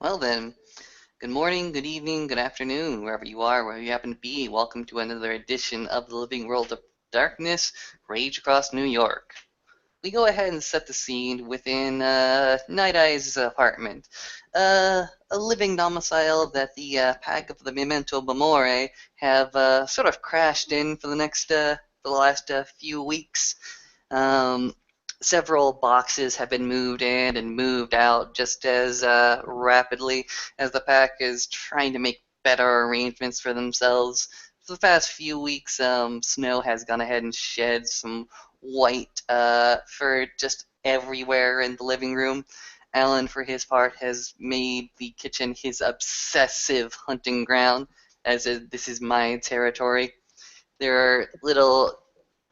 Well then, good morning, good evening, good afternoon, wherever you are, wherever you happen to be. Welcome to another edition of the Living World of Darkness, Rage Across New York. We go ahead and set the scene within Night Eye's apartment, a living domicile that the pack of the Memento Mori have sort of crashed in for the last few weeks. Um, Several boxes have been moved in and moved out just as rapidly as the pack is trying to make better arrangements for themselves. For the past few weeks, Snow has gone ahead and shed some white fur just everywhere in the living room. Alan, for his part, has made the kitchen his obsessive hunting ground, this is my territory. There are little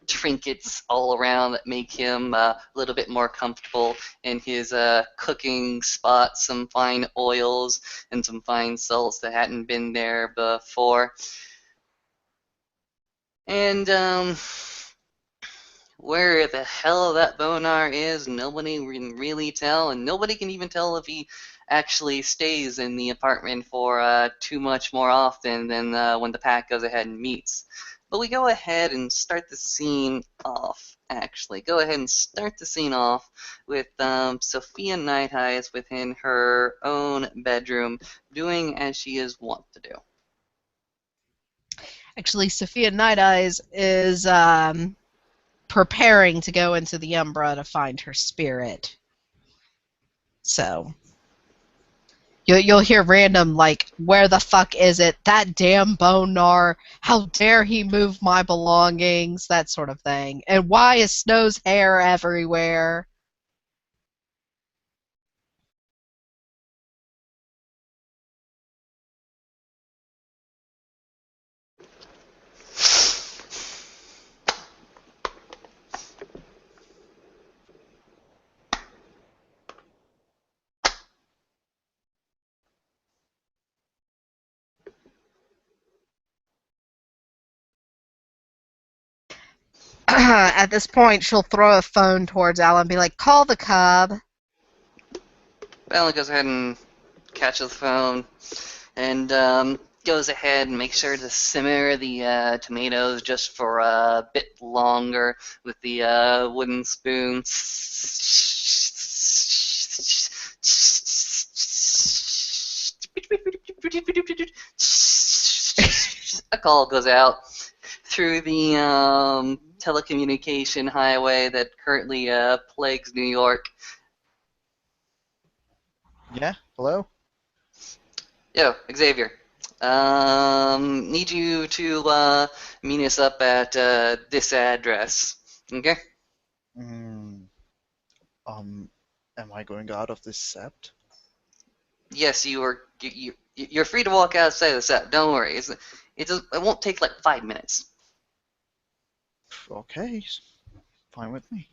trinkets all around that make him a little bit more comfortable in his cooking spot. Some fine oils and some fine salts that hadn't been there before. And where the hell that Bonar is, nobody can really tell, and nobody can even tell if he actually stays in the apartment for too much more often than when the pack goes ahead and meets. But we go ahead and start the scene off, actually. Go ahead and start the scene off with Sophia Night Eyes within her own bedroom, doing as she is wont to do. Actually, Sophia Night Eyes is preparing to go into the Umbra to find her spirit. So you'll hear random like, "Where the fuck is it? That damn Bonar! How dare he move my belongings?" That sort of thing. And why is Snow's hair everywhere? At this point, she'll throw a phone towards Alan and be like, "Call the cub." Alan goes ahead and catches the phone and goes ahead and makes sure to simmer the tomatoes just for a bit longer with the wooden spoon. A call goes out through the telecommunication highway that currently plagues New York. Yeah, hello? Yo, Xavier. Need you to meet us up at this address. Okay? Mm, am I going out of this sept? Yes, you're free to walk outside the set. Don't worry. It won't take like 5 minutes. Okay, fine with me.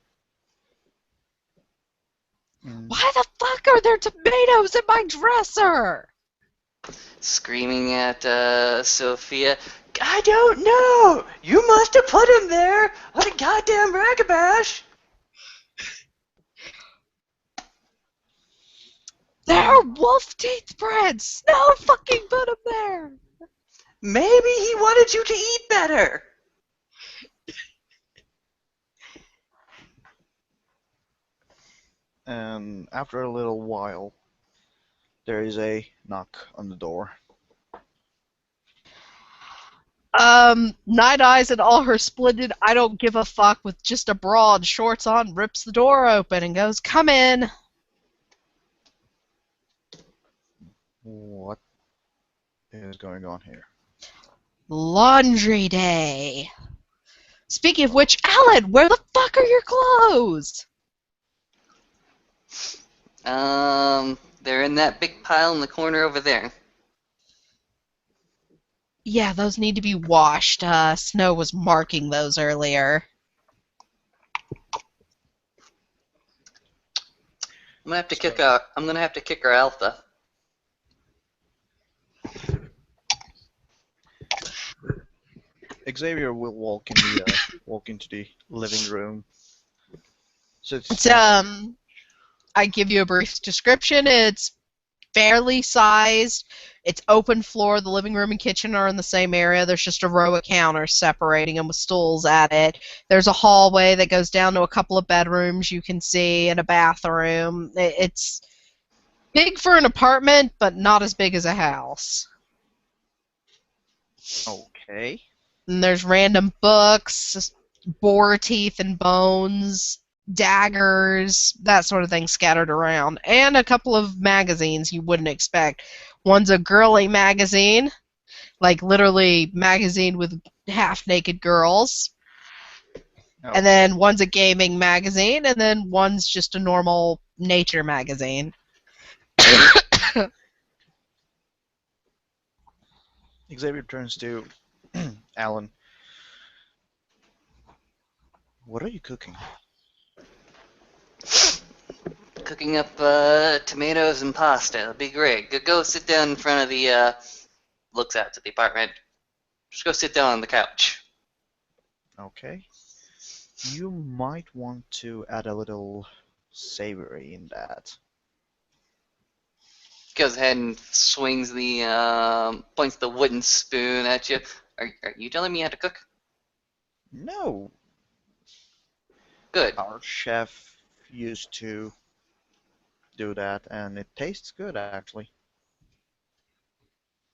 Why the fuck are there tomatoes in my dresser? Screaming at Sophia. I don't know. You must have put him there. What a goddamn ragabash. They're wolf teeth prints! Snow fucking put them there! Maybe he wanted you to eat better. And after a little while, there is a knock on the door. Night Eyes and all her splendid I don't give a fuck with just a bra and shorts on rips the door open and goes, "Come in." What is going on here? Laundry day. Speaking of which, Alan, where the fuck are your clothes? They're in that big pile in the corner over there. Yeah, those need to be washed. Snow was marking those earlier. I'm gonna have to kick her Alpha. Xavier will walk into the living room. So It's, I give you a brief description. It's fairly sized. It's open floor. The living room and kitchen are in the same area. There's just a row of counters separating them with stools at it. There's a hallway that goes down to a couple of bedrooms you can see and a bathroom. It's big for an apartment, but not as big as a house. Okay. And there's random books, boar teeth and bones, daggers, that sort of thing scattered around. And a couple of magazines you wouldn't expect. One's a girly magazine, like literally magazine with half-naked girls. And then one's a gaming magazine, and then one's just a normal nature magazine. Xavier turns to Alan. What are you cooking? Cooking up tomatoes and pasta. Be great. Go sit down in front of the. Looks out to the apartment. Just go sit down on the couch. Okay. You might want to add a little savory in that. Goes ahead and swings the points the wooden spoon at you. Are you telling me how to cook? No, Good. our chef used to do that, and it tastes good actually.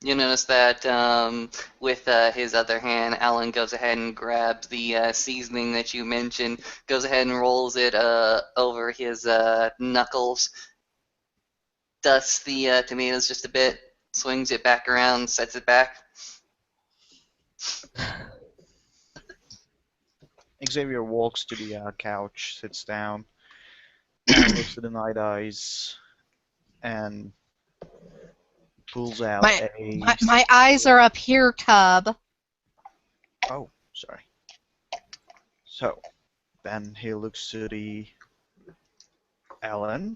You notice that with his other hand, Alan goes ahead and grabs the seasoning that you mentioned, goes ahead and rolls it over his knuckles, dusts the tomatoes just a bit, swings it back around, sets it back. Xavier walks to the couch, sits down, and looks at the night eyes, and pulls out My eyes are up here, cub. Oh, sorry. So, then he looks to the Alan,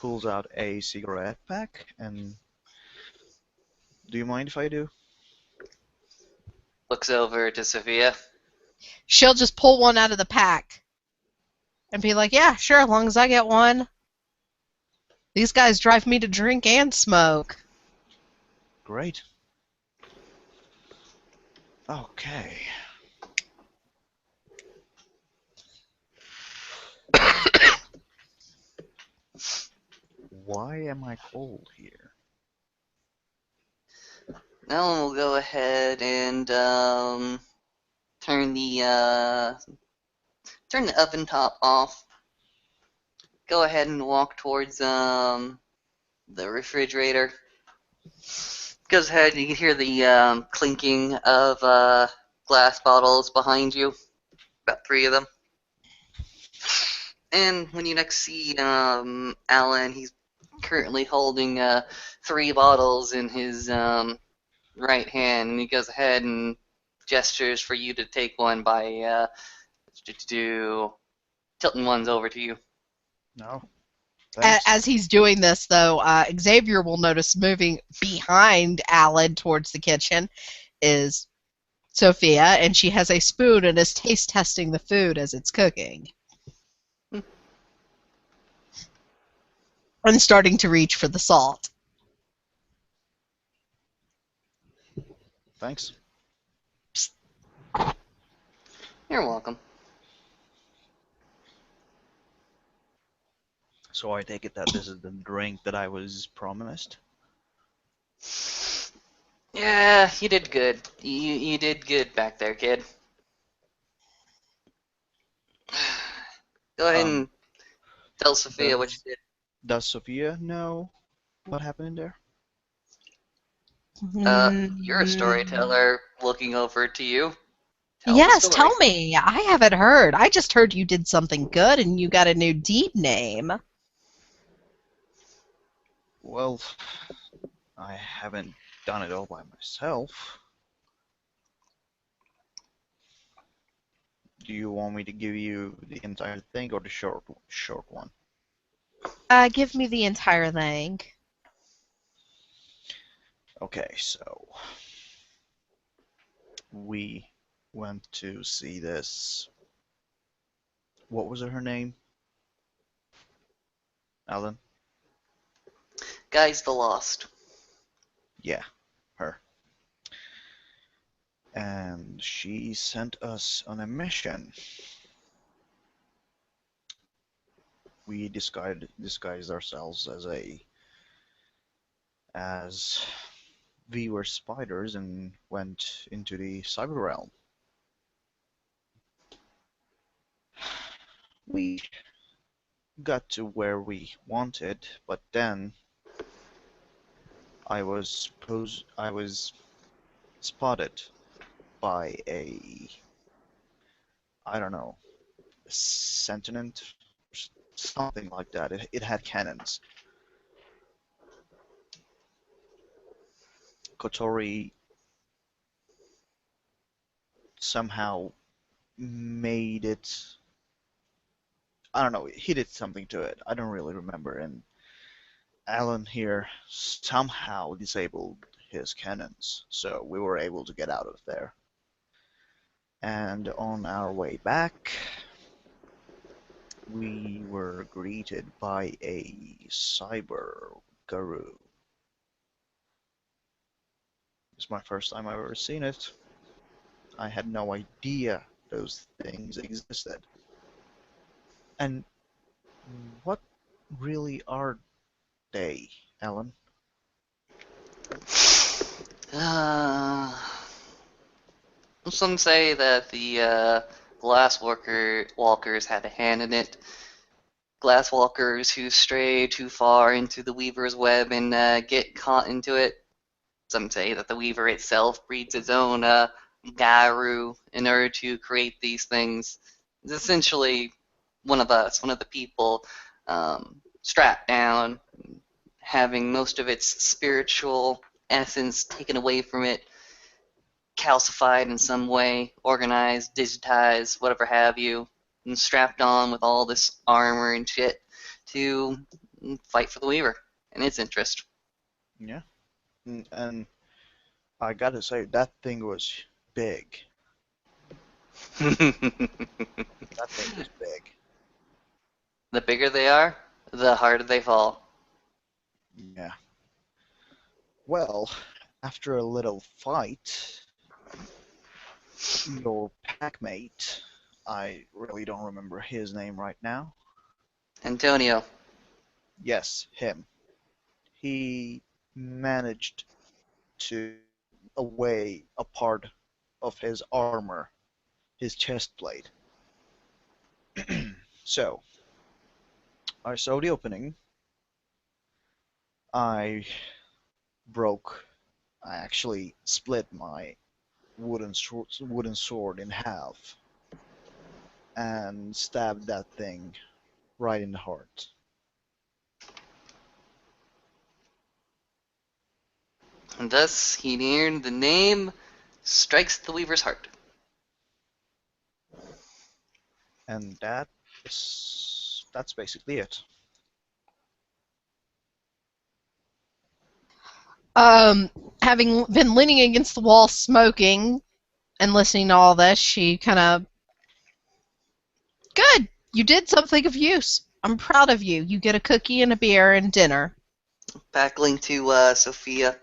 pulls out a cigarette pack, and do you mind if I do? Looks over to Sophia. She'll just pull one out of the pack and be like, yeah, sure, as long as I get one. These guys drive me to drink and smoke. Great. Okay. Why am I cold here? Alan will go ahead and turn the oven top off. Go ahead and walk towards the refrigerator. Goes ahead and you can hear the clinking of glass bottles behind you. About 3 of them. And when you next see Alan, he's currently holding 3 bottles in his right hand, and he goes ahead and gestures for you to take one by tilting ones over to you. No. Thanks. As he's doing this, though, Xavier will notice moving behind Alan towards the kitchen is Sophia, and she has a spoon and is taste testing the food as it's cooking. And starting to reach for the salt. Thanks. You're welcome. So I take it that this is the drink that I was promised? Yeah, you did good. You did good back there, kid. Go ahead and tell Sophia what you did. Does Sophia know what happened in there? You're a storyteller. Looking over to you. Yes, tell me. I haven't heard. I just heard you did something good and you got a new deed name. Well, I haven't done it all by myself. Do you want me to give you the entire thing or the short one? Give me the entire thing. Okay, so we went to see this. What was her name? Alan? Guys the Lost. Yeah, her. And she sent us on a mission. We disguised ourselves as we were spiders and went into the cyber realm. We got to where we wanted, but then I was spotted by a, I don't know, sentient, something like that. It had cannons. Kotori somehow made it. I don't know. He did something to it. I don't really remember. And Alan here somehow disabled his cannons, so we were able to get out of there. And on our way back, we were greeted by a cyber guru. It's my first time I've ever seen it. I had no idea those things existed. And what really are they, Ellen? Some say that the glass walkers had a hand in it. Glass walkers who stray too far into the Weaver's web and get caught into it. Some say that the Weaver itself breeds its own Garu in order to create these things. It's essentially one of us, one of the people, strapped down, having most of its spiritual essence taken away from it, calcified in some way, organized, digitized, whatever have you, and strapped on with all this armor and shit to fight for the Weaver and its interest. Yeah. And I gotta say, that thing was big. That thing was big. The bigger they are, the harder they fall. Yeah. Well, after a little fight, your packmate, I really don't remember his name right now. Antonio. Yes, him. He managed to away a part of his armor, his chest plate. So, I saw the opening. I broke, I actually split my wooden sword in half and stabbed that thing right in the heart. And thus he earned the name Strikes the Weaver's Heart. And that's basically it. Having been leaning against the wall smoking and listening to all this, she kind of, good, you did something of use. I'm proud of you. You get a cookie and a beer and dinner. Backling to Sophia,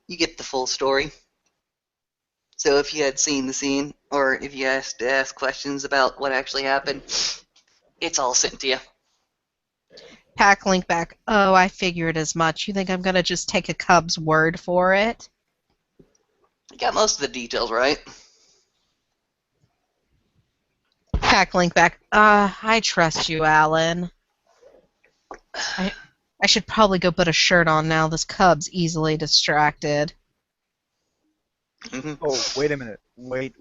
you get the full story. So if you had seen the scene, or if you asked to ask questions about what actually happened, it's all sent to you. Pack link back. Oh, I figured as much. You think I'm gonna just take a cub's word for it? You got most of the details right. Pack link back. I trust you, Alan. I should probably go put a shirt on now. This cub's easily distracted. Oh, wait a minute. Wait.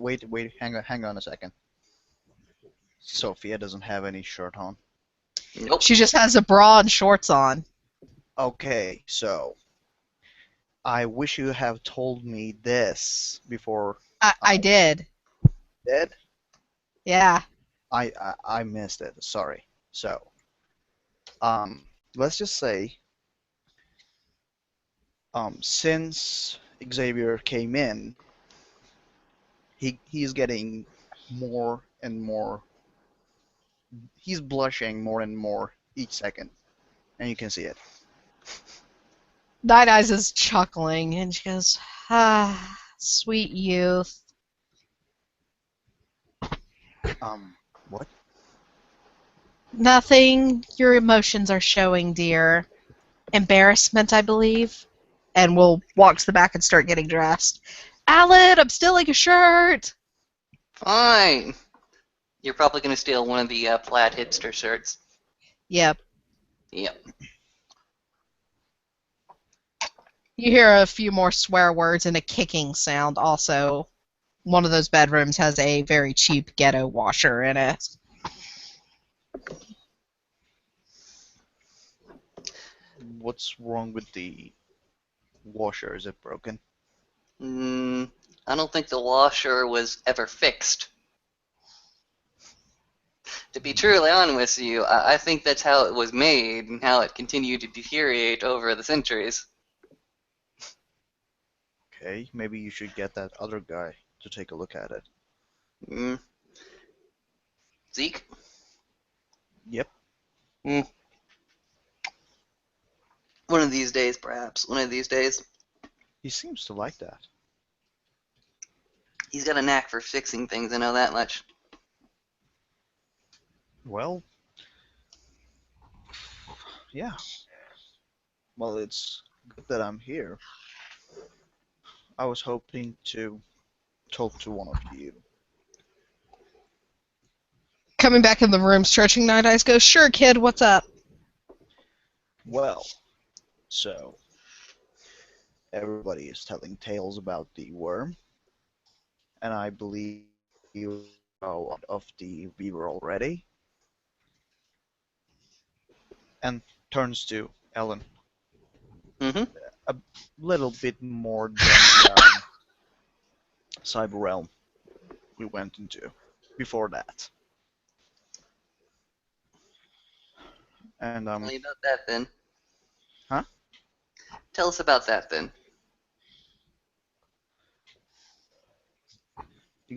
Hang on a second. Sophia doesn't have any shirt on. Nope. She just has a bra and shorts on. Okay, so I wish you have told me this before. I did. Did? Yeah. I missed it. Sorry. So, let's just say, since Xavier came in, he's getting more and more. He's blushing more and more each second, and you can see it. Night Eyes is chuckling, and she goes, ah, sweet youth. What? Nothing. Your emotions are showing, dear. Embarrassment, I believe. And we'll walk to the back and start getting dressed. Alan, I'm stealing a shirt! Fine. You're probably going to steal one of the plaid hipster shirts. Yep. Yep. You hear a few more swear words and a kicking sound. Also, one of those bedrooms has a very cheap ghetto washer in it. What's wrong with the washer? Is it broken? I don't think the washer was ever fixed. To be truly honest with you, I think that's how it was made and how it continued to deteriorate over the centuries. Okay, maybe you should get that other guy to take a look at it. Mm. Zeke? Yep. Mm. One of these days, perhaps. One of these days. He seems to like that. He's got a knack for fixing things, I know that much. Well, yeah. Well, it's good that I'm here. I was hoping to talk to one of you. Coming back in the room, stretching, Night Eyes goes, sure, kid, what's up? Well, so everybody is telling tales about the worm, and I believe you know out of the weaver already. And turns to Ellen. Mm-hmm. A little bit more than the cyber realm we went into before that. And Tell me about that then. Huh? Tell us about that then.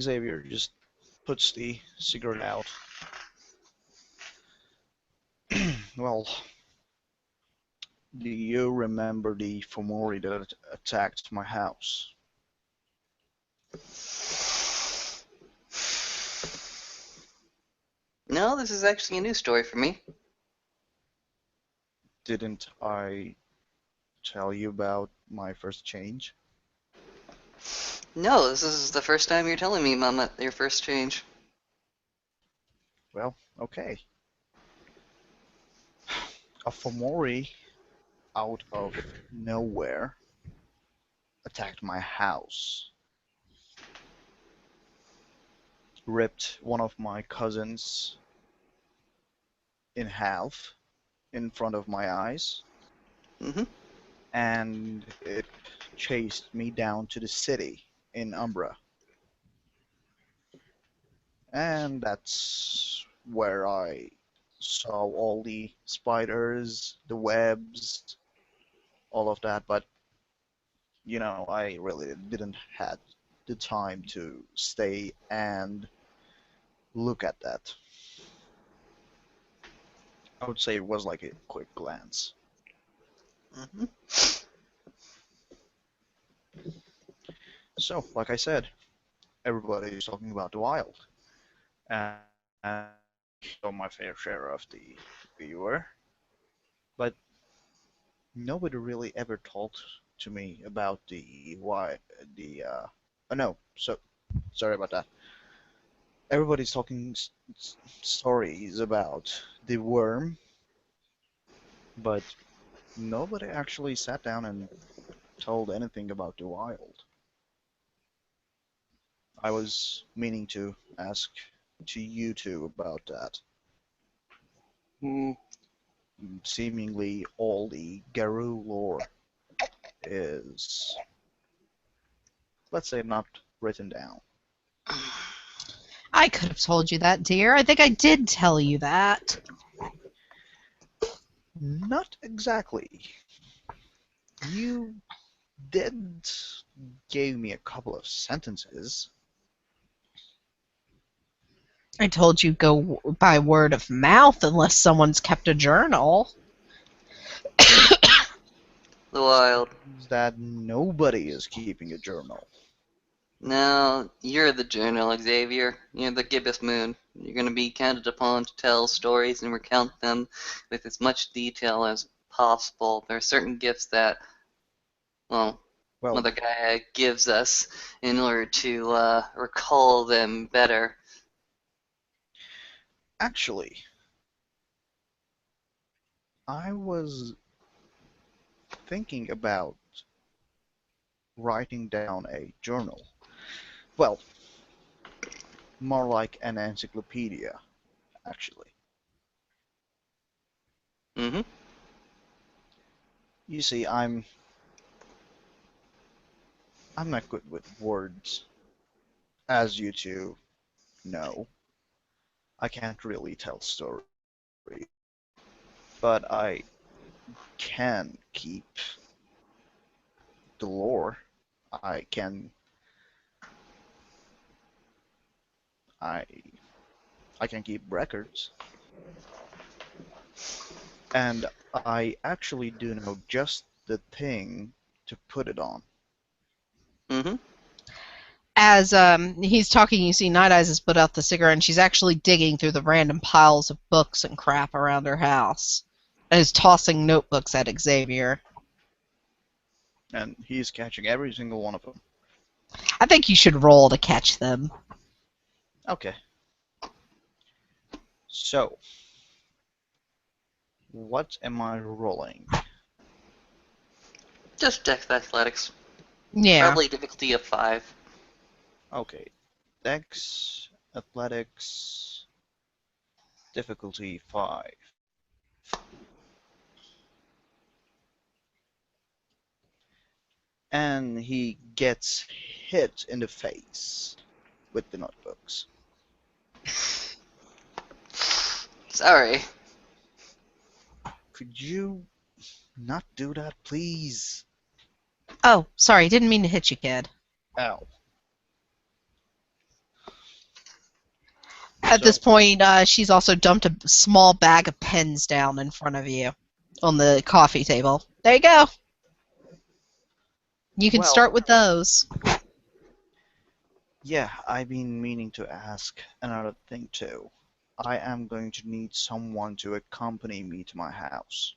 Xavier just puts the cigarette out. Well, do you remember the Fomori that attacked my house? No, this is actually a new story for me. Didn't I tell you about my first change? No, this is the first time you're telling me, Mama, your first change. Well, okay. A Fomori out of nowhere attacked my house. Ripped one of my cousins in half in front of my eyes. Mm-hmm. And it chased me down to the city in Umbra. And that's where I saw all the spiders, the webs, all of that, but you know, I really didn't have the time to stay and look at that. I would say it was like a quick glance. Mm-hmm. So, like I said, everybody is talking about the wild. And I saw my fair share of the viewer. But nobody really ever talked to me about the why oh no, so sorry about that. Everybody's talking stories about the worm, but nobody actually sat down and told anything about the wild. I was meaning to ask to you two about that. Mm. Seemingly all the Garou lore is, let's say, not written down. I could have told you that, dear. I think I did tell you that. Not exactly. You did give me a couple of sentences. I told you go by word of mouth unless someone's kept a journal. The wild. Seems that nobody is keeping a journal. Now, you're the journal, Xavier. You're the gibbous moon. You're going to be counted upon to tell stories and recount them with as much detail as possible. There are certain gifts that, well, Well, Mother Gaia gives us in order to recall them better. actually, I was thinking about writing down a journal. Well, more like an encyclopedia, actually. Mm-hmm. You see, I'm not good with words, as you two know. I can't really tell stories, but I can keep the lore. I can I I can keep records, and I actually do know just the thing to put it on. Mm-hmm. As he's talking, you see Night Eyes has put out the cigarette, and she's actually digging through the random piles of books and crap around her house, and is tossing notebooks at Xavier. And he's catching every single one of them. I think you should roll to catch them. Okay. So, what am I rolling? Just Dex Athletics. Yeah. Probably difficulty of 5. Okay. Dex, Athletics, difficulty 5. And he gets hit in the face with the notebooks. Sorry. Could you not do that, please? Oh, sorry, didn't mean to hit you, kid. Ow. At this So, point, she's also dumped a small bag of pens down in front of you on the coffee table. There you go. You can well, start with those. yeah, I've been meaning to ask another thing too. I am going to need someone to accompany me to my house.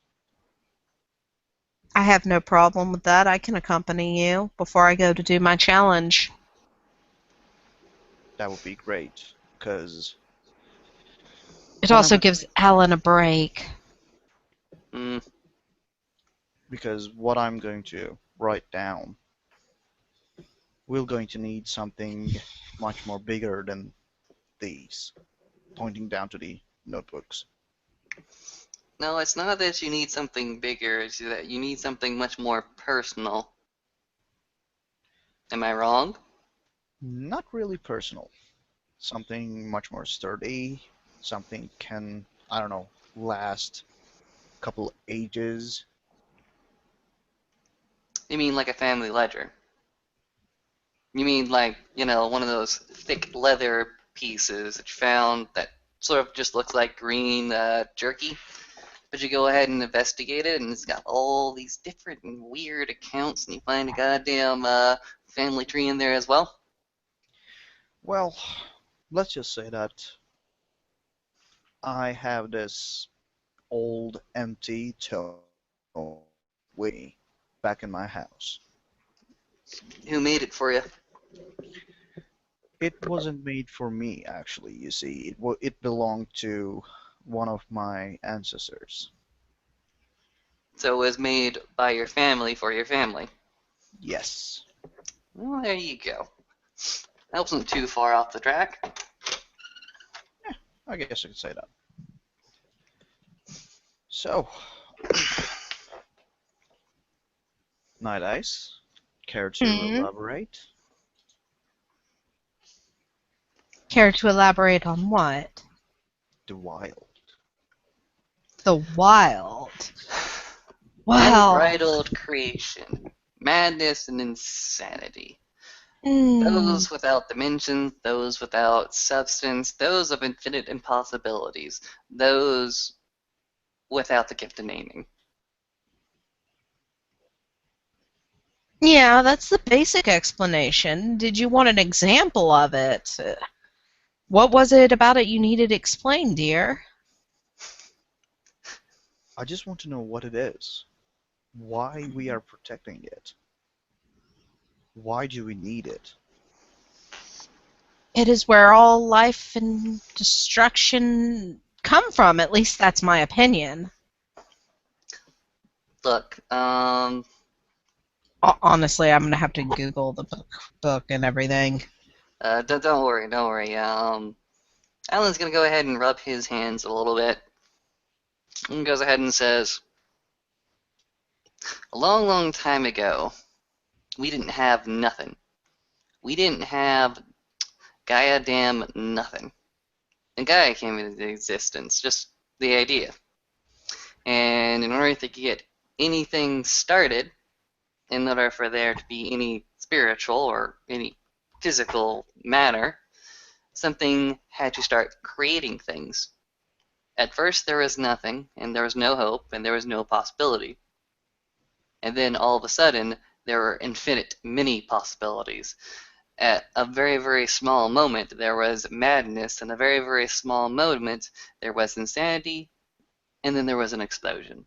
I have no problem with that. I can accompany you before I go to do my challenge. That would be great, because It what I'm also going gives Alan a break. Mm. because what I'm going to write down, we're going to need something much more bigger than these, pointing down to the notebooks. No, it's not that you need something bigger, it's that you need something much more personal. Am I wrong? Not really personal. Something much more sturdy. Something can, I don't know, last a couple ages. You mean like a family ledger? You mean like, one of those thick leather pieces that you found that sort of just looks like green jerky? But you go ahead and investigate it, and it's got all these different and weird accounts, and you find a goddamn family tree in there as well? Well, let's just say that I have this old empty tome with me back in my house. Who made it for you? It wasn't made for me, actually, you see. It belonged to one of my ancestors. So it was made by your family for your family. Yes. Well, there you go. That wasn't too far off the track. I guess I could say that. So, Night Ice, care to elaborate? Care to elaborate on what? The wild. The wild. Wow. Unbridled creation. Madness and insanity. Mm. Those without dimensions, those without substance, those of infinite impossibilities, those without the gift of naming. Yeah, that's the basic explanation. Did you want an example of it? What was it about it you needed explained, dear? I just want to know what it is. Why we are protecting it. Why do we need it? It is where all life and destruction come from. At least that's my opinion. Look, Honestly, I'm gonna have to Google the book and everything. don't worry, don't worry. Alan's gonna go ahead and rub his hands a little bit, and goes ahead and says, "A long, long time ago, we didn't have nothing. We didn't have Gaia damn nothing. And Gaia came into existence, just the idea. And in order to get anything started, in order for there to be any spiritual or any physical matter, something had to start creating things. At first, there was nothing, and there was no hope, and there was no possibility. And then all of a sudden, there were infinite many possibilities. At a very, very small moment, there was madness, and a very, very small moment, there was insanity, and then there was an explosion.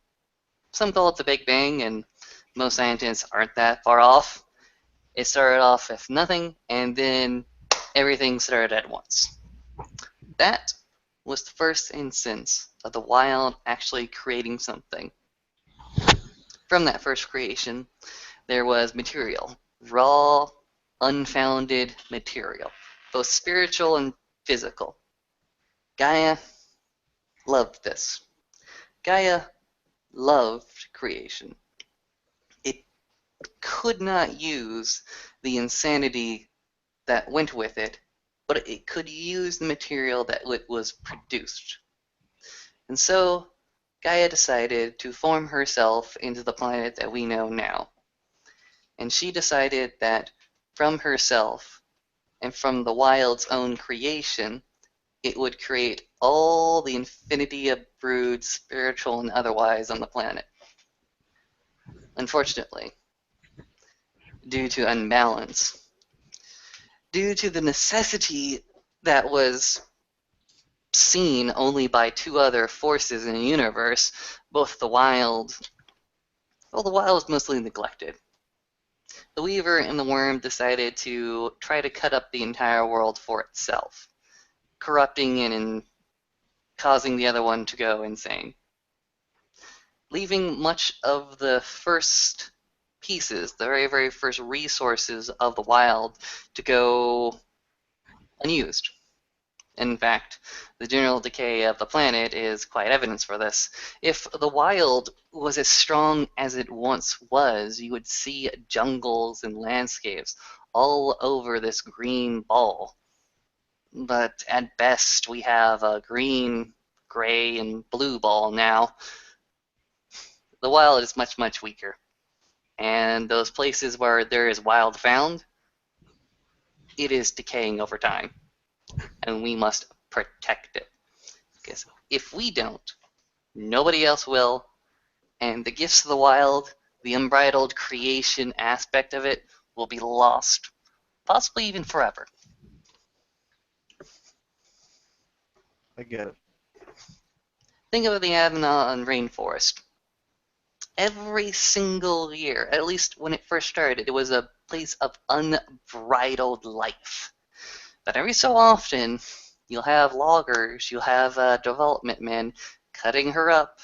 Some call it the Big Bang, and most scientists aren't that far off. It started off with nothing, and then everything started at once. That was the first instance of the wild actually creating something. From that first creation, there was material, raw, unfounded material, both spiritual and physical. Gaia loved this. Gaia loved creation. It could not use the insanity that went with it, but it could use the material that it was produced. And so Gaia decided to form herself into the planet that we know now. And she decided that from herself and from the wild's own creation, it would create all the infinity of broods, spiritual and otherwise, on the planet. Unfortunately, due to unbalance, due to the necessity that was seen only by two other forces in the universe, both the wild, well, the wild was mostly neglected. The Weaver and the Worm decided to try to cut up the entire world for itself, corrupting it and causing the other one to go insane, leaving much of the first pieces, the very, very first resources of the wild, to go unused. In fact, the general decay of the planet is quite evidence for this. If the wild was as strong as it once was, you would see jungles and landscapes all over this green ball. But at best, we have a green, gray, and blue ball now. The wild is much, much weaker. And those places where there is wild found, it is decaying over time. And we must protect it. Because if we don't, nobody else will, and the gifts of the wild, the unbridled creation aspect of it, will be lost, possibly even forever. I get it. Think of the Amazon rainforest. Every single year, at least when it first started, it was a place of unbridled life. But every so often, you'll have loggers, you'll have development men cutting her up,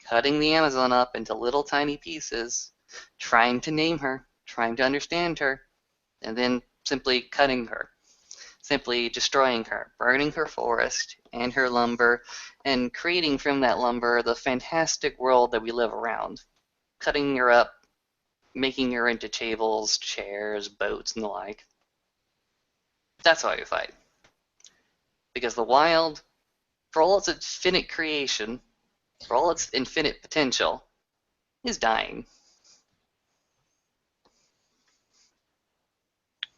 cutting the Amazon up into little tiny pieces, trying to name her, trying to understand her, and then simply cutting her, simply destroying her, burning her forest and her lumber, and creating from that lumber the fantastic world that we live around, cutting her up, making her into tables, chairs, boats, and the like. That's why we fight. Because the wild, for all its infinite creation, for all its infinite potential, is dying.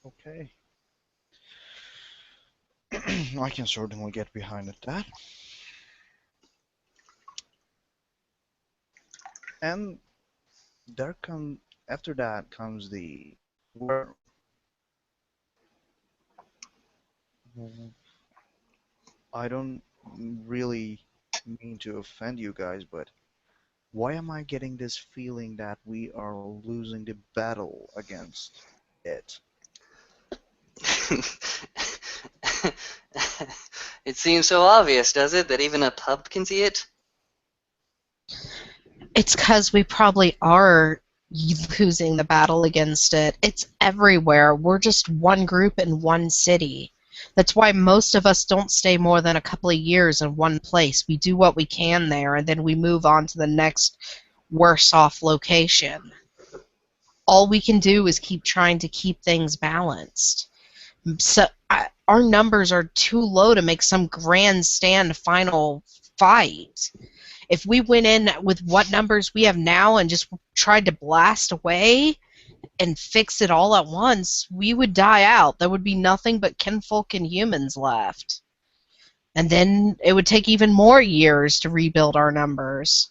Okay. I can certainly get behind that. And there after that comes the war. I don't really mean to offend you guys, but why am I getting this feeling that we are losing the battle against it? It seems so obvious, does it, that even a pub can see it? It's because we probably are losing the battle against it. It's everywhere. We're just one group in one city. That's why most of us don't stay more than a couple of years in one place. We do what we can there, and then we move on to the next worse off location. All we can do is keep trying to keep things balanced. So our numbers are too low to make some grandstand final fight. If we went in with what numbers we have now and just tried to blast away and fix it all at once, we would die out. There would be nothing but kinfolk and humans left. And then it would take even more years to rebuild our numbers.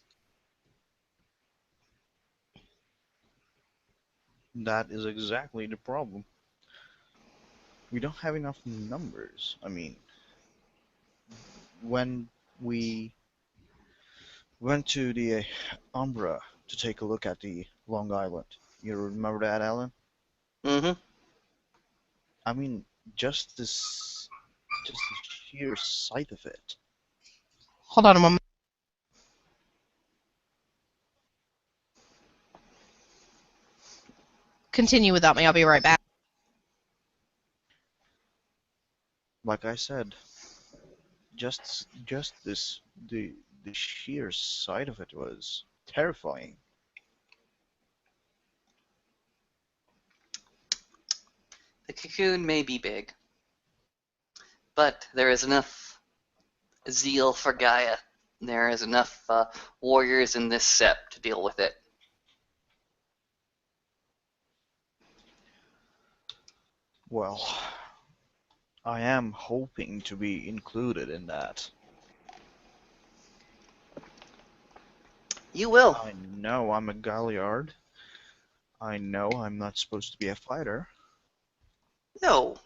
That is exactly the problem. We don't have enough numbers. I mean, when we went to the Umbra to take a look at the Long Island, you remember that, Alan? Mm-hmm. I mean, just the sheer sight of it. Hold on a moment. Continue without me. I'll be right back. Like I said, just the sheer sight of it was terrifying. The cocoon may be big, but there is enough zeal for Gaia. There is enough warriors in this sept to deal with it. Well, I am hoping to be included in that. You will. I know I'm a Galliard. I know I'm not supposed to be a fighter. No,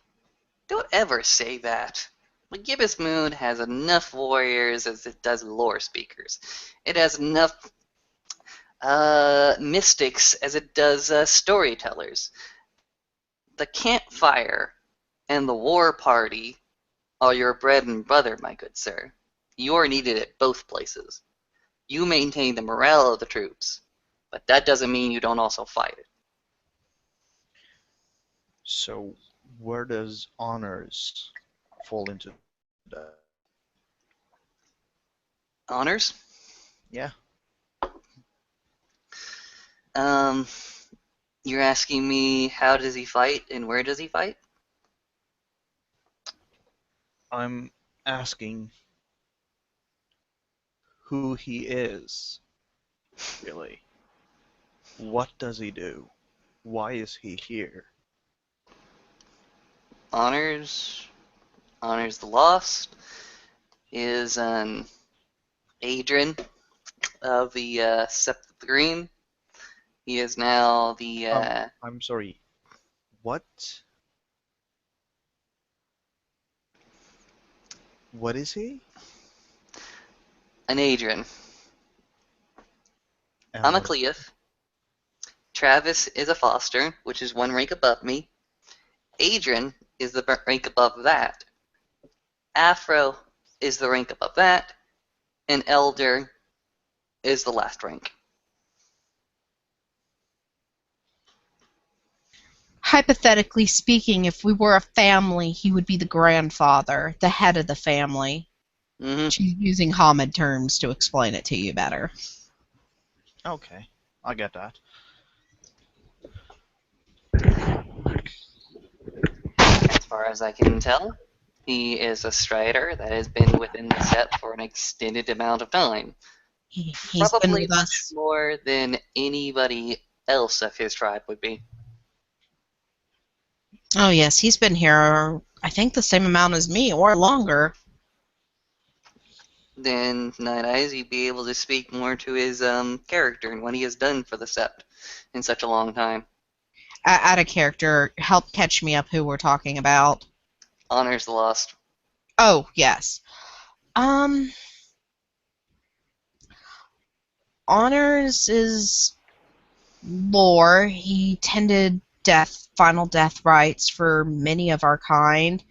don't ever say that. The Gibbous Moon has enough warriors as it does lore speakers. It has enough mystics as it does storytellers. The campfire and the war party are your bread and butter, my good sir. You are needed at both places. You maintain the morale of the troops, but that doesn't mean you don't also fight it. So where does honors fall into that? Honors? Yeah. Um, you're asking me how does he fight and where does he fight? I'm asking who he is, really. What does he do? Why is he here? Honors the Lost is an Adrian of the Sept of the Green. He is now the I'm sorry. What? What is he? an Adrian. I'm a What Cleoth. Travis is a Foster, which is one rank above me. Adrian is the rank above that. Afro is the rank above that. And Elder is the last rank. Hypothetically speaking, if we were a family, he would be the grandfather, the head of the family. Mm-hmm. She's using Hamid terms to explain it to you better. Okay, I get that. As far as I can tell, he is a strider that has been within the set for an extended amount of time. He's been Probably with much us. more than anybody else of his tribe would be. Oh yes, he's been here. I think the same amount as me, or longer. Then Night Eyes, you'd be able to speak more to his character and what he has done for the Sept. in such a long time. Out of character, help catch me up who we're talking about. Honors lost. Oh, yes. Honors is lore. He tended final death rites for many of our kind.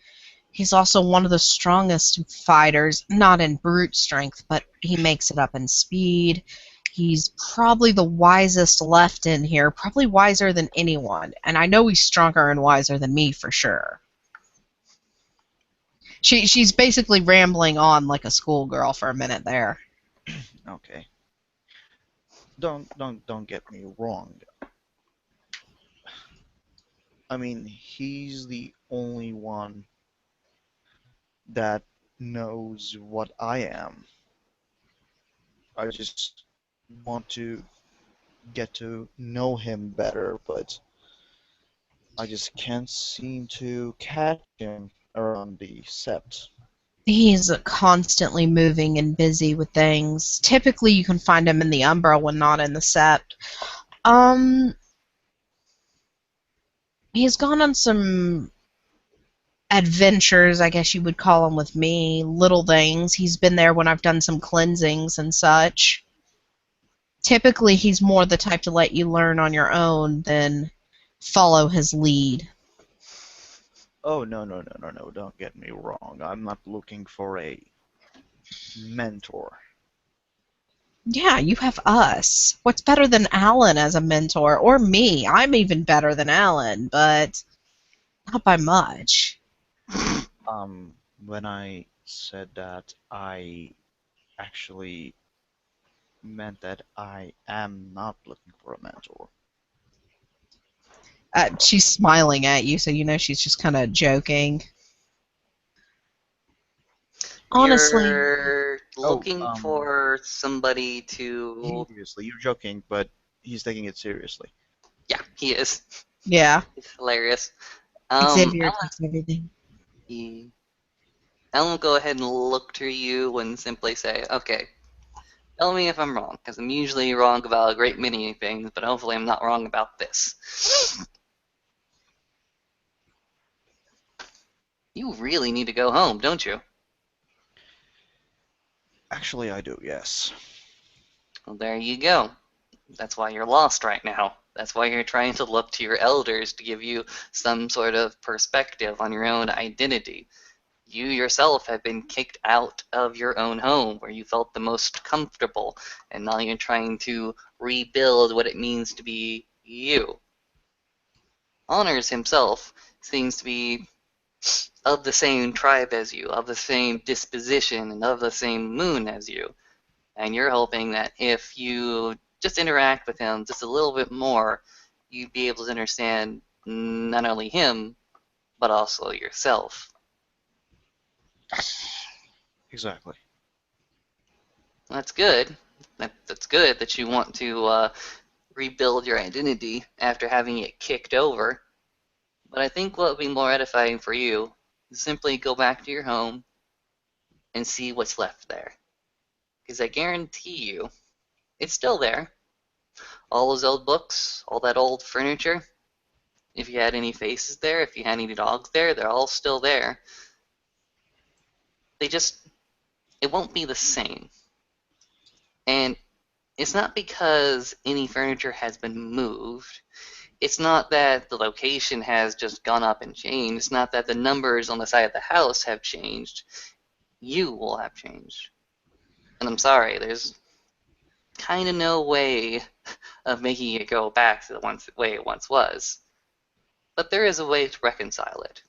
He's also one of the strongest fighters, not in brute strength, but he makes it up in speed. He's probably the wisest left in here, probably wiser than anyone. And I know he's stronger and wiser than me for sure. She's basically rambling on like a schoolgirl for a minute there. Okay. Don't get me wrong. I mean, he's the only one that knows what I am. I just want to get to know him better, but I just can't seem to catch him around the sept. He's constantly moving and busy with things. Typically, you can find him in the Umbra when not in the Sept. He's gone on some adventures, I guess you would call them, with me. Little things. He's been there when I've done some cleansings and such. Typically, he's more the type to let you learn on your own than follow his lead. Oh, no, don't get me wrong. I'm not looking for a mentor. Yeah, you have us. What's better than Alan as a mentor? Or me? I'm even better than Alan, but not by much. When I said that, I actually meant that I am not looking for a mentor. She's smiling at you, so you know she's just kind of joking. Honestly, You're looking for somebody to... Seriously, you're joking, but he's taking it seriously. Yeah, he is. Yeah. It's hilarious. Xavier takes everything. Ellen will go ahead and look to you and simply say, okay, tell me if I'm wrong, because I'm usually wrong about a great many things, but hopefully I'm not wrong about this. You really need to go home, don't you? Actually, I do, yes. Well, there you go. That's why you're lost right now. That's why you're trying to look to your elders to give you some sort of perspective on your own identity. You yourself have been kicked out of your own home where you felt the most comfortable, and now you're trying to rebuild what it means to be you. Honors himself seems to be of the same tribe as you, of the same disposition, and of the same moon as you. And you're hoping that if you just interact with him just a little bit more, you'd be able to understand not only him, but also yourself. Exactly. That's good. That's good that you want to rebuild your identity after having it kicked over. But I think what would be more edifying for you is simply go back to your home and see what's left there. Because I guarantee you, it's still there. All those old books, all that old furniture. If you had any faces there, if you had any dogs there, they're all still there. It won't be the same. And it's not because any furniture has been moved. It's not that the location has just gone up and changed. It's not that the numbers on the side of the house have changed. You will have changed. And I'm sorry, there's kind of no way of making it go back to the way it once was. But there is a way to reconcile it.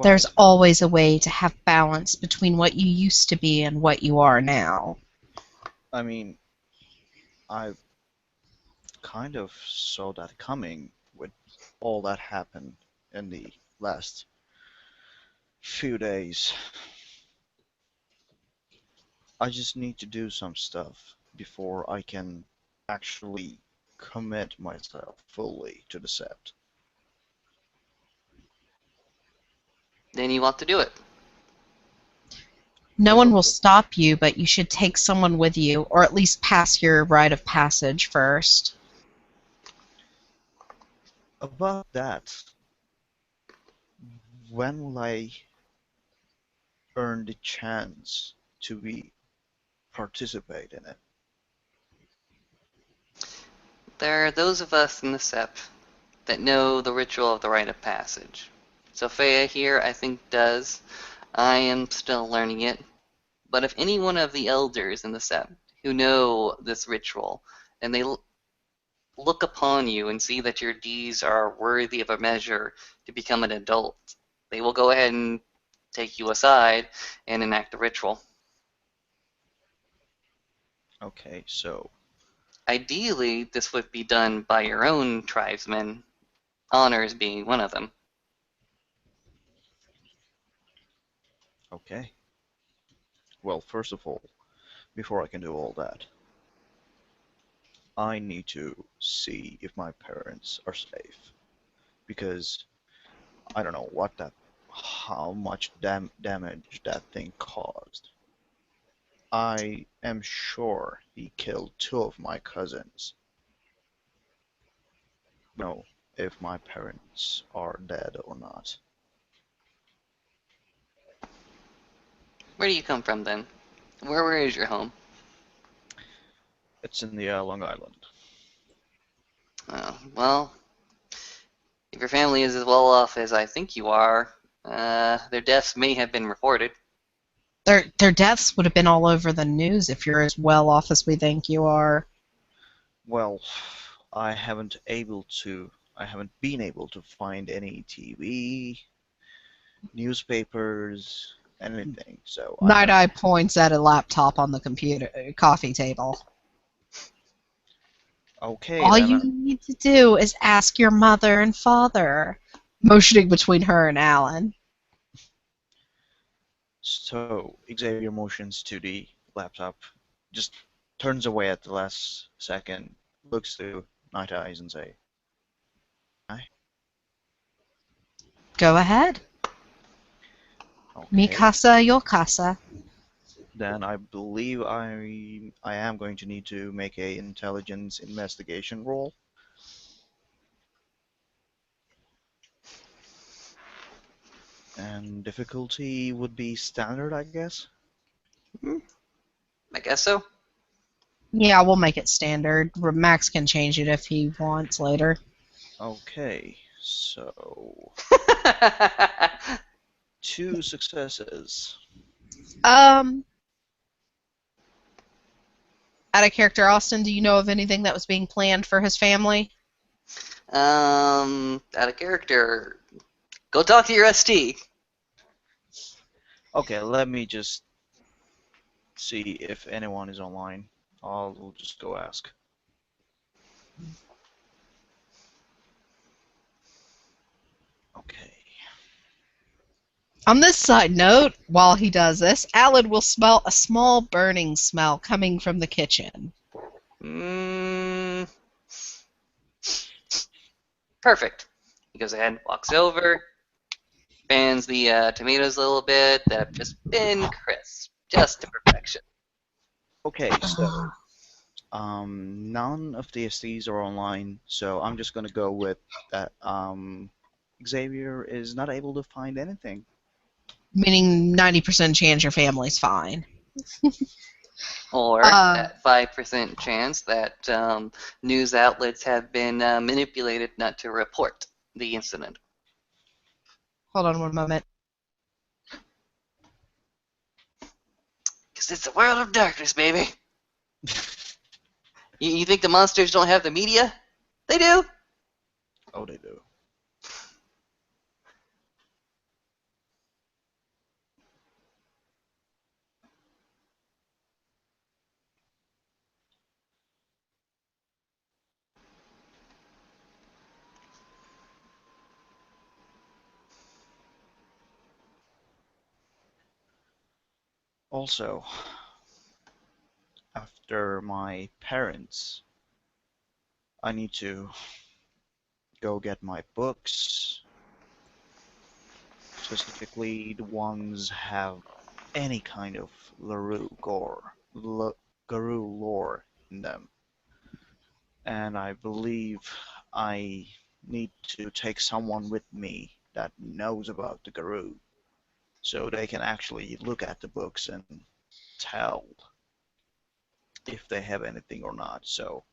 There's always a way to have balance between what you used to be and what you are now. I mean, I kind of saw that coming with all that happened in the last few days. I just need to do some stuff before I can actually commit myself fully to the sept. Then you want to do it. No one will stop you, but you should take someone with you, or at least pass your rite of passage first. About that, when will I earn the chance to be participate in it? There are those of us in the Sept that know the ritual of the rite of passage. Sophia here, I think, does. I am still learning it. But if any one of the elders in the Sept who know this ritual, and they look upon you and see that your deeds are worthy of a measure to become an adult, they will go ahead and take you aside and enact the ritual. Okay, so Ideally, this would be done by your own tribesmen, Honors being one of them. okay. Well, first of all, before I can do all that, I need to see if my parents are safe because I don't know how much damage that thing caused. I am sure he killed two of my cousins. No, if my parents are dead or not. Where do you come from then? Where is your home? It's in the Long Island. Oh, well, if your family is as well off as I think you are, their deaths may have been reported. Their deaths would have been all over the news if you're as well off as we think you are. Well, I haven't been able to find any TV, newspapers, anything. So I Night have. Eye points at a laptop on the computer coffee table. Okay, All then. you need to do is ask your mother and father, motioning between her and Alan. So Xavier motions to the laptop, just turns away at the last second, looks to Night Eyes and say, "Hi." Go ahead. Mi Okay. casa, your casa. Then I believe I am going to need to make a intelligence investigation roll. And difficulty would be standard, I guess. I guess so. Yeah, we'll make it standard. Max can change it if he wants later. Okay, so 2 successes. Um, Out of character, Austin, do you know of anything that was being planned for his family? Out of character. Go talk to your ST. Okay, let me just see if anyone is online. I'll just go ask. Okay. On this side note, while he does this, Alan will smell a small burning smell coming from the kitchen. Mm, perfect. He goes ahead, walks over, fans the tomatoes a little bit that have just been crisp, just to perfection. Okay, so none of the STs are online, so I'm just gonna go with that. Xavier is not able to find anything. Meaning 90% chance your family's fine. Or Uh, that 5% chance that news outlets have been manipulated not to report the incident. Hold on one moment. Because it's a world of darkness, baby. You think the monsters don't have the media? They do. Oh, they do. Also, after my parents, I need to go get my books, specifically the ones have any kind of Garou lore in them. And I believe I need to take someone with me that knows about the Garou, so they can actually look at the books and tell if they have anything or not. So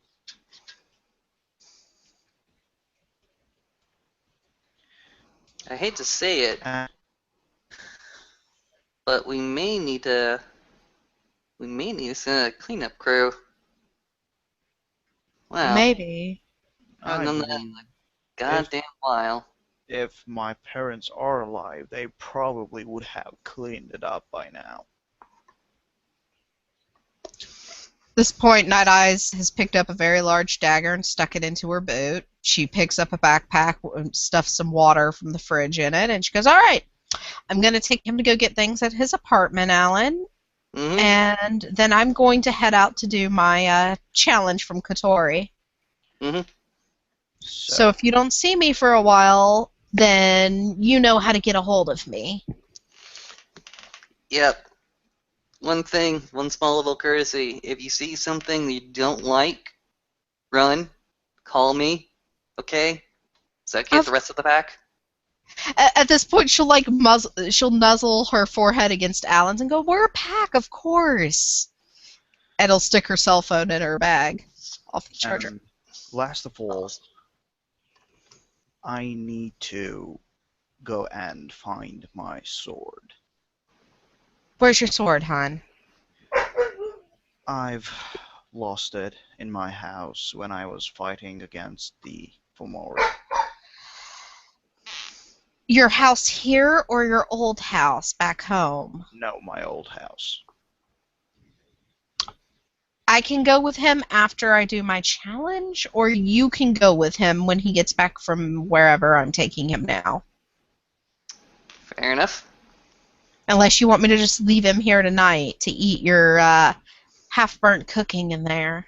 I hate to say it, uh, but we may need to send a cleanup crew. Wow, Maybe. haven't I done that in believe a if goddamn while. if my parents are alive, they probably would have cleaned it up by now. This point, Night Eyes has picked up a very large dagger and stuck it into her boot. She picks up a backpack, stuffs some water from the fridge in it, and she goes, "All right, I'm going to take him to go get things at his apartment, Alan, Mm-hmm. and then I'm going to head out to do my challenge from Kotori. Mm-hmm. So if you don't see me for a while, then you know how to get a hold of me." Yep. One small little courtesy. If you see something that you don't like, run. Call me. Okay? Is that okay with the rest of the pack? At this point, she'll nuzzle her forehead against Alan's and go, "We're a pack, of course." And it'll stick her cell phone in her bag off the charger. And last of all, I need to go and find my sword. Where's your sword, hon? I've lost it in my house when I was fighting against the Fomori. Your house here or your old house back home? No, my old house. I can go with him after I do my challenge, or you can go with him when he gets back from wherever I'm taking him now. Fair enough. Unless you want me to just leave him here tonight to eat your half-burnt cooking in there.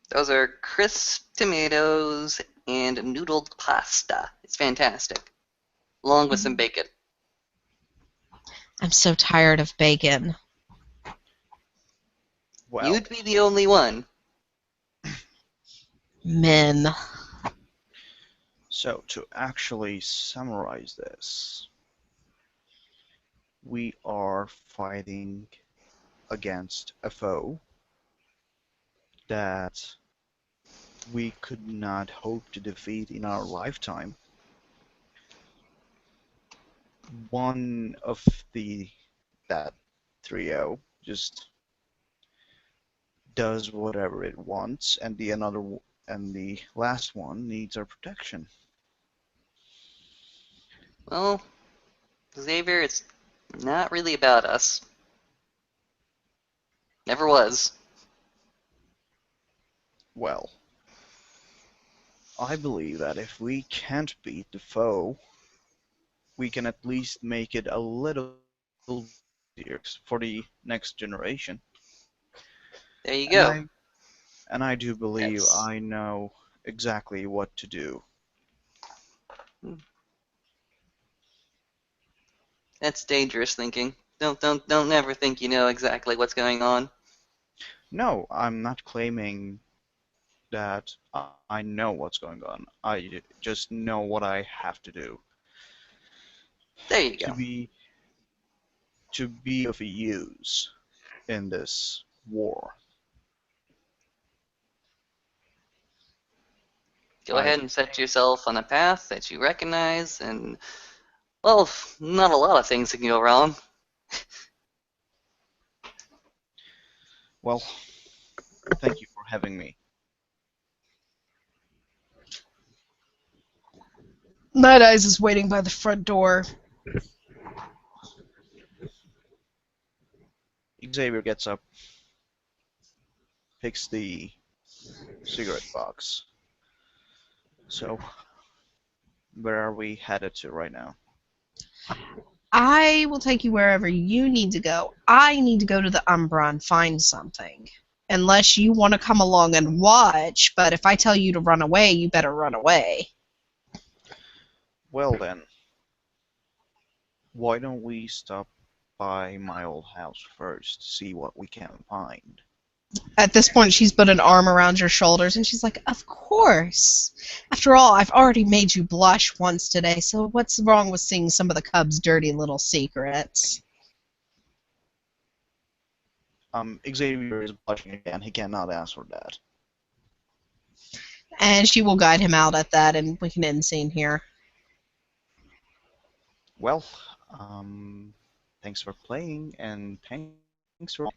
Those are crisp tomatoes and noodled pasta. It's fantastic. Along with some bacon. I'm so tired of bacon. Well, You'd be the only one. Men. so to actually summarize this, we are fighting against a foe that we could not hope to defeat in our lifetime. One of that trio just does whatever it wants, and the last one needs our protection. Well, Xavier, it's not really about us. Never was. Well, I believe that if we can't beat the foe, we can at least make it a little easier for the next generation. There you And go. I do believe Yes. I know exactly what to do. That's dangerous thinking. Don't ever think you know exactly what's going on. No, I'm not claiming that I know what's going on. I just know what I have to do There you to go. be of use in this war. Go I ahead and set yourself on a path that you recognize, and, well, not a lot of things can go wrong. well, thank you for having me. Night Eyes is waiting by the front door. Xavier gets up, picks the cigarette box. So, where are we headed to right now? I will take you wherever you need to go. I need to go to the Umbra and find something. Unless you want to come along and watch, but if I tell you to run away, you better run away. Well then, why don't we stop by my old house first, see what we can find? At this point, she's put an arm around your shoulders, and she's like, "Of course. After all, I've already made you blush once today, so what's wrong with seeing some of the cub's dirty little secrets?" Xavier is blushing again. He cannot ask for that. And she will guide him out at that, and we can end scene here. Well, thanks for playing, and thanks for